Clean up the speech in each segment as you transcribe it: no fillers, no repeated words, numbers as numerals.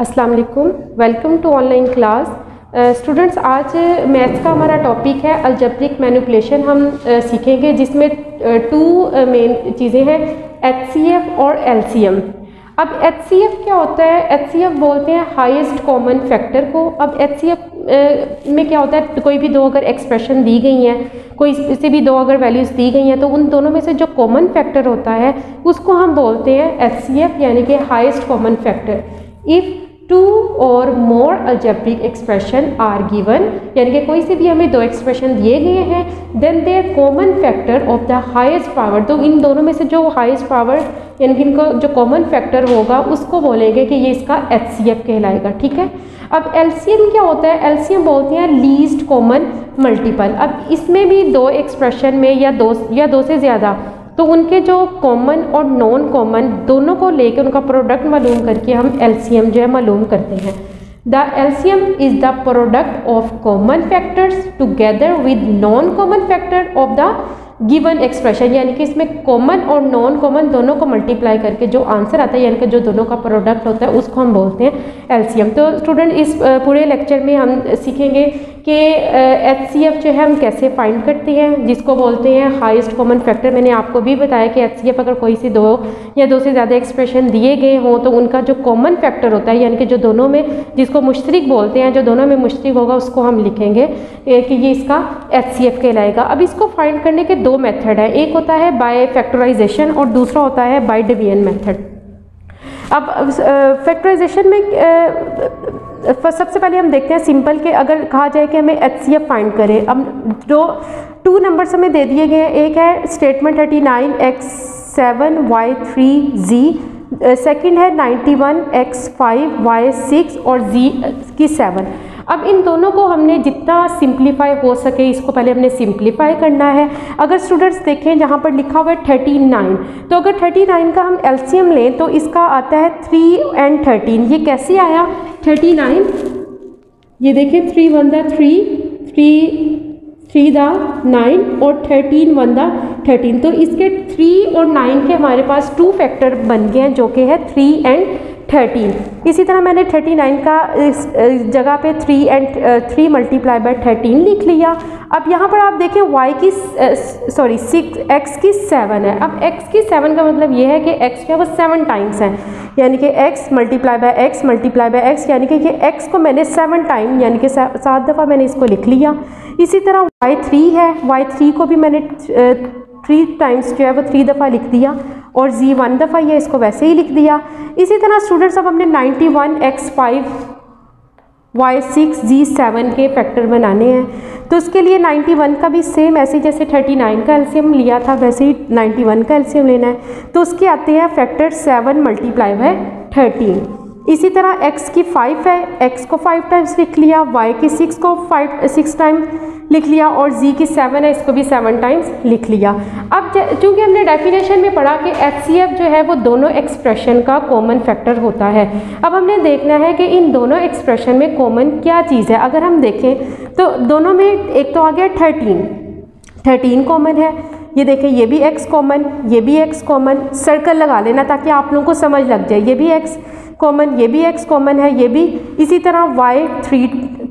अस्सलाम वालेकुम, welcome to online class. Students, आज मैथ्स का हमारा टॉपिक है अलजेब्रिक मैनिपुलेशन। हम सीखेंगे जिसमें टू मेन चीज़ें हैं, एचसीएफ और एलसीएम। अब एचसीएफ क्या होता है? एचसीएफ बोलते हैं हाईएस्ट कॉमन फैक्टर को। अब एचसीएफ में क्या होता है, कोई भी दो अगर एक्सप्रेशन दी गई हैं, कोई से भी दो अगर वैल्यूज़ दी गई हैं, तो उन दोनों में से जो कॉमन फैक्टर होता है उसको हम बोलते हैं एचसीएफ, यानी कि highest common factor. If two और मोर अलजेब्रिक एक्सप्रेशन आर गिवन, यानी कि कोई से भी हमें दो एक्सप्रेशन दिए गए हैं, then their common factor of the highest power, तो इन दोनों में से जो हाईएस्ट पावर यानी कि इनका जो कॉमन फैक्टर होगा उसको बोलेंगे कि ये इसका एचसीएफ कहलाएगा। ठीक है। अब एलसीएम क्या होता है? एलसीएम बोलते हैं लीस्ट कॉमन मल्टीपल। अब इसमें भी दो एक्सप्रेशन में या दो से ज़्यादा, तो उनके जो कॉमन और नॉन कॉमन दोनों को लेकर उनका प्रोडक्ट मालूम करके हम एलसीएम जो है मालूम करते हैं। The LCM is the product of common factors together with non common factor of the given expression, यानी कि इसमें कॉमन और नॉन कॉमन दोनों को मल्टीप्लाई करके जो आंसर आता है, यानी कि जो दोनों का प्रोडक्ट होता है, उसको हम बोलते हैं एलसीएम। तो स्टूडेंट, इस पूरे लेक्चर में हम सीखेंगे कि एचसीएफ जो है हम कैसे फाइंड करते हैं, जिसको बोलते हैं हाईएस्ट कॉमन फैक्टर। मैंने आपको भी बताया कि एचसीएफ अगर कोई से दो या दो से ज़्यादा एक्सप्रेशन दिए गए हों तो उनका जो कॉमन फैक्टर होता है, यानी कि जो दोनों में, जिसको मुश्तरिक बोलते हैं, जो दोनों में मुश्तरिक होगा उसको हम लिखेंगे कि ये इसका एचसीएफ कहलाएगा। अब इसको फाइंड करने के दो मेथड है, एक होता है बाय फैक्टराइजेशन और दूसरा होता है बाय डिवीजन मेथड। अब फैक्टराइजेशन में सबसे पहले हम देखते हैं सिंपल के, अगर कहा जाए कि हमें एचसीएफ फाइंड करें। अब जो टू नंबर्स हमें दे दिए गए हैं, एक है स्टेटमेंट 39x7y3z, सेकंड है 91x5y6 और z की 7। अब इन दोनों को हमने जितना सिंप्लीफाई हो सके इसको पहले हमने सिंप्लीफाई करना है। अगर स्टूडेंट्स देखें जहाँ पर लिखा हुआ है 39, तो अगर 39 का हम एलसीएम लें तो इसका आता है 3 and 13। ये कैसे आया 39? ये देखें 3 1 दा 3, 3 दा 9 और 13 1 दा 13। तो इसके 3 और 9 के हमारे पास टू फैक्टर बन गए हैं, जो कि है 3 and 13। इसी तरह मैंने 39 का इस जगह पे 3 मल्टीप्लाई बाय 13 लिख लिया। अब यहाँ पर आप देखें x की 7 है। अब x की 7 का मतलब ये है कि x जो है वो 7 टाइम्स है, यानी कि x मल्टीप्लाई बाय x, यानी कि ये x को मैंने 7 टाइम यानी कि 7 दफ़ा मैंने इसको लिख लिया। इसी तरह y3 है, y3 को भी मैंने 3 टाइम्स जो है वो 3 दफ़ा लिख दिया और z 1 दफ़ा ये इसको वैसे ही लिख दिया। इसी तरह स्टूडेंट्स, अब हमने 91x5y6 z7 के फैक्टर बनाने हैं, तो उसके लिए 91 का भी सेम ऐसे जैसे 39 का एलसीएम लिया था वैसे ही 91 का एलसीएम लेना है। तो उसके आते हैं फैक्टर 7 मल्टीप्लाई बाय 13। इसी तरह x की 5 है, x को 5 टाइम्स लिख लिया, y की 6 को 6 टाइम लिख लिया और z की 7 है, इसको भी 7 टाइम्स लिख लिया। अब चूंकि हमने डेफिनेशन में पढ़ा कि एचसीएफ जो है वो दोनों एक्सप्रेशन का कॉमन फैक्टर होता है, अब हमने देखना है कि इन दोनों एक्सप्रेशन में कॉमन क्या चीज़ है। अगर हम देखें तो दोनों में एक तो आ गया 13 कॉमन है। ये देखें, ये भी x कॉमन, ये भी x कॉमन। सर्कल लगा लेना ताकि आप लोगों को समझ लग जाए। ये भी x कॉमन, ये भी x कॉमन है, ये भी। इसी तरह y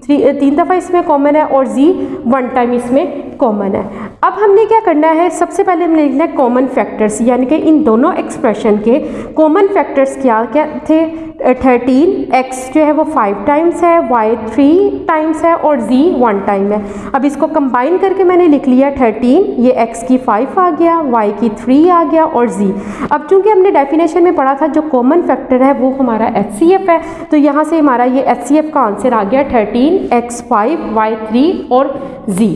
3 दफ़ा इसमें कॉमन है और z 1 टाइम इसमें कॉमन है। अब हमने क्या करना है, सबसे पहले हमने लिखना है कॉमन फैक्टर्स, यानी कि इन दोनों एक्सप्रेशन के कॉमन फैक्टर्स क्या क्या थे। 13, x जो है वो 5 टाइम्स है, y 3 टाइम्स है और z 1 टाइम है। अब इसको कंबाइन करके मैंने लिख लिया 13, ये x की 5 आ गया, y की 3 आ गया और z। अब चूंकि हमने डेफिनेशन में पढ़ा था जो कॉमन फैक्टर है वो हमारा एचसीएफ है, तो यहाँ से हमारा ये एचसीएफ का आंसर आ गया 13, x5, y3 और z।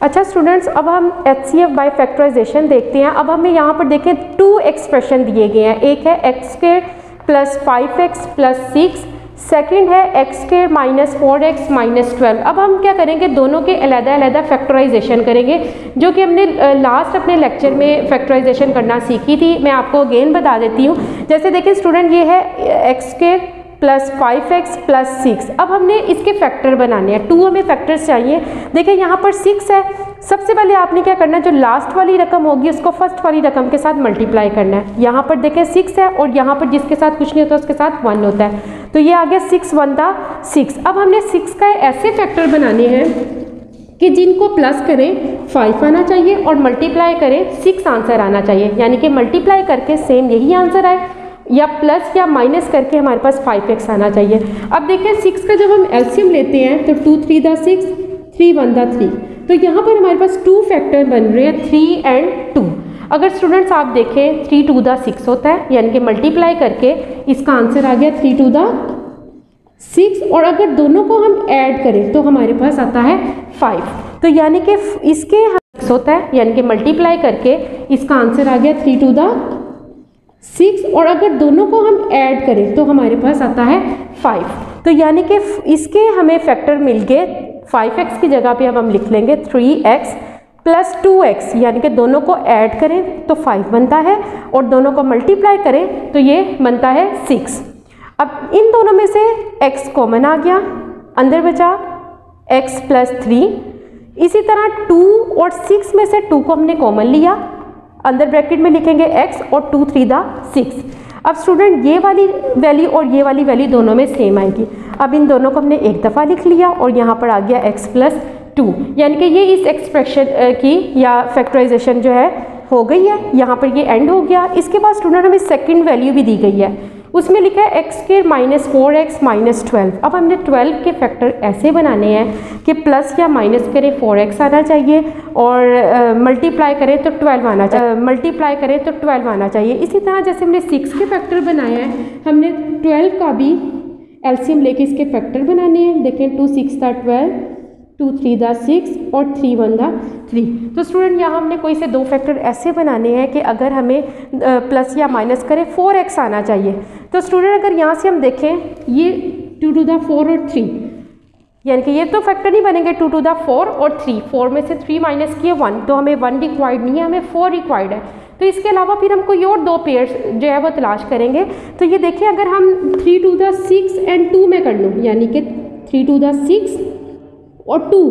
अच्छा स्टूडेंट्स, अब हम एचसीएफ बाय फैक्टराइजेशन देखते हैं। अब हमें यहाँ पर देखें 2 एक्सप्रेशन दिए गए हैं, एक है x² + 5x + 6, सेकंड है x² - 4x - 12। अब हम क्या करेंगे, दोनों के अलग-अलग फैक्टराइजेशन करेंगे, जो कि हमने लास्ट अपने लेक्चर में फैक्टराइजेशन करना सीखी थी। मैं आपको अगेन बता देती हूँ। जैसे देखें स्टूडेंट, ये है x² प्लस 5x प्लस 6। अब हमने इसके फैक्टर बनाने हैं, 2 हमें फैक्टर्स चाहिए। देखिए यहाँ पर 6 है, सबसे पहले आपने क्या करना है, जो लास्ट वाली रकम होगी उसको फर्स्ट वाली रकम के साथ मल्टीप्लाई करना है। यहाँ पर देखें 6 है और यहाँ पर जिसके साथ कुछ नहीं होता उसके साथ 1 होता है, तो ये आ गया 6 1 दा 6। अब हमने 6 का ऐसे फैक्टर बनाने हैं कि जिनको प्लस करें 5 आना चाहिए और मल्टीप्लाई करें 6 आंसर आना चाहिए, यानी कि मल्टीप्लाई करके सेम यही आंसर आए या प्लस या माइनस करके हमारे पास 5x आना चाहिए। अब देखिए 6 का जब हम एलसीएम लेते हैं तो 2 3 दा 6, 3 1 दा 3, तो यहाँ पर हमारे पास 2 फैक्टर बन रहे हैं 3 and 2। अगर स्टूडेंट्स आप देखें 3 2 दा 6 होता है, यानी कि मल्टीप्लाई करके इसका आंसर आ गया 3 2 दा 6, और अगर दोनों को हम ऐड करें तो हमारे पास आता है 5, तो यानी कि इसके 6 होता है, यानी कि मल्टीप्लाई करके इसका आंसर आ गया 3 2 दा 6, और अगर दोनों को हम ऐड करें तो हमारे पास आता है 5, तो यानी कि इसके हमें फैक्टर मिल गए 5x की जगह पे अब हम लिख लेंगे 3x प्लस 2x, यानी कि दोनों को ऐड करें तो 5 बनता है और दोनों को मल्टीप्लाई करें तो ये बनता है 6। अब इन दोनों में से x कॉमन आ गया, अंदर बचा x प्लस 3। इसी तरह 2 और 6 में से 2 को हमने कॉमन लिया, अंदर ब्रैकेट में लिखेंगे x और 2 3 दा 6। अब स्टूडेंट ये वाली वैल्यू और ये वाली वैल्यू दोनों में सेम आएगी। अब इन दोनों को हमने एक दफ़ा लिख लिया और यहाँ पर आ गया x प्लस 2, यानी कि ये इस एक्सप्रेशन की या फैक्टराइजेशन जो है हो गई है, यहाँ पर ये एंड हो गया। इसके बाद स्टूडेंट हमें सेकंड वैल्यू भी दी गई है, उसमें लिखा है x² माइनस 4x माइनस 12। अब हमने 12 के फैक्टर ऐसे बनाने हैं कि प्लस या माइनस करें 4x आना चाहिए और मल्टीप्लाई करें तो 12 आना चाहिए, इसी तरह जैसे हमने 6 के फैक्टर बनाए हैं, हमने 12 का भी एलसीएम लेके इसके फैक्टर बनाने हैं। देखें 2 6 दा 12, 2 3 दा 6 और 3 1 दा 3। तो स्टूडेंट यहाँ हमने कोई से 2 फैक्टर ऐसे बनाने हैं कि अगर हमें प्लस या माइनस करें 4x आना चाहिए। तो स्टूडेंट अगर यहाँ से हम देखें ये 2 टू दा 4 और 3, यानी कि ये तो फैक्टर नहीं बनेंगे 2 टू दा 4 और 3, 4 में से 3 माइनस किए 1, तो हमें 1 रिक्वायर्ड नहीं है, हमें 4 रिक्वायर्ड है। तो इसके अलावा फिर हम कोई और 2 पेयर्स जो है वो तलाश करेंगे। तो ये देखिए अगर हम 3 टू दा 6 एंड 2 में कर लूँ, यानी कि 3 टू दा 6 और 2,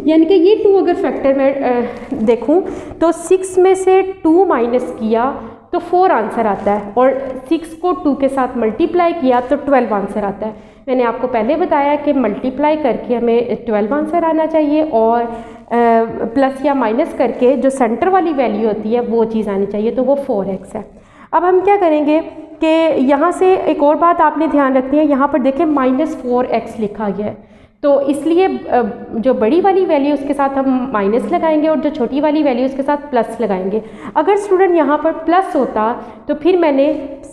यानी कि ये 2 अगर फैक्टर में देखूं तो 6 में से 2 माइनस किया तो 4 आंसर आता है और 6 को 2 के साथ मल्टीप्लाई किया तो 12 आंसर आता है। मैंने आपको पहले बताया कि मल्टीप्लाई करके हमें 12 आंसर आना चाहिए और प्लस या माइनस करके जो सेंटर वाली वैल्यू होती है वो चीज़ आनी चाहिए, तो वो 4x है। अब हम क्या करेंगे कि यहाँ से एक और बात आपने ध्यान रखनी है, यहाँ पर देखें -4x लिखा गया है, तो इसलिए जो बड़ी वाली वैल्यू उसके साथ हम माइनस लगाएंगे और जो छोटी वाली वैल्यू उसके साथ प्लस लगाएंगे। अगर स्टूडेंट यहाँ पर प्लस होता तो फिर मैंने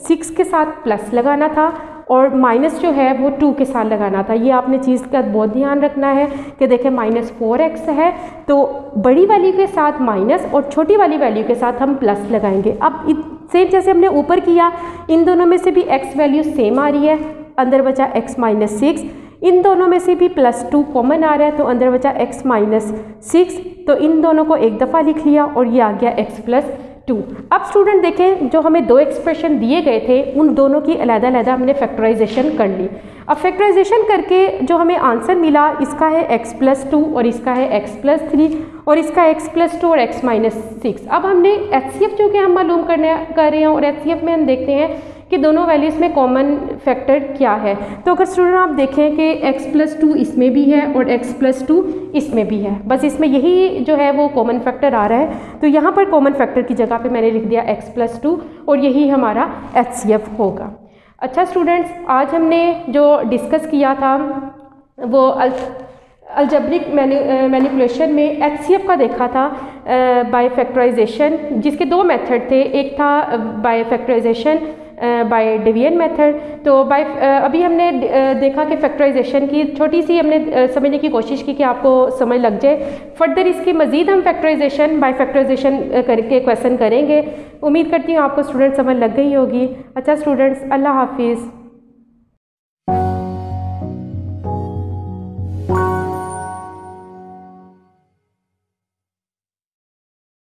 6 के साथ प्लस लगाना था और माइनस जो है वो 2 के साथ लगाना था। ये आपने चीज़ का बहुत ध्यान रखना है कि देखें -4x है तो बड़ी वैल्यू के साथ माइनस और छोटी वाली वैल्यू के साथ हम प्लस लगाएंगे। अब सेम जैसे हमने ऊपर किया, इन दोनों में से भी x वैल्यू सेम आ रही है, अंदर बचा x माइनस 6, इन दोनों में से भी +2 कॉमन आ रहा है तो अंदर बचा x माइनस 6, तो इन दोनों को एक दफ़ा लिख लिया और ये आ गया x प्लस 2। अब स्टूडेंट देखें जो हमें 2 एक्सप्रेशन दिए गए थे उन दोनों की अलग-अलग हमने फैक्टराइजेशन कर ली। अब फैक्टराइजेशन करके जो हमें आंसर मिला इसका है x प्लस 2 और इसका है x प्लस 3 और इसका x प्लस 2 और x माइनस 6। अब हमने HCF जो कि हम मालूम कर रहे हैं और HCF में हम देखते हैं कि दोनों वैल्यूज़ में कॉमन फैक्टर क्या है। तो अगर स्टूडेंट आप देखें कि x प्लस 2 इसमें भी है और x प्लस 2 इसमें भी है, बस इसमें यही जो है वो कॉमन फैक्टर आ रहा है, तो यहाँ पर कॉमन फैक्टर की जगह पे मैंने लिख दिया x प्लस 2 और यही हमारा HCF होगा। अच्छा स्टूडेंट्स, आज हमने जो डिस्कस किया था वो अलजेब्रिक मैनिपुलेशन में HCF का देखा था बाय फैक्टराइजेशन, जिसके 2 मेथड थे, एक था by factorisation by division method. तो अभी हमने देखा कि फैक्टराइजेशन की छोटी सी हमने समझने की कोशिश की कि आपको समझ लग जाए। फर्दर इसकी मज़ीद हम फैक्टराइजेशन बाय फैक्टराइजेशन करके क्वेश्चन करेंगे। उम्मीद करती हूँ आपको स्टूडेंट समझ लग गई होगी। अच्छा स्टूडेंट्स, अल्लाह हाफिज़।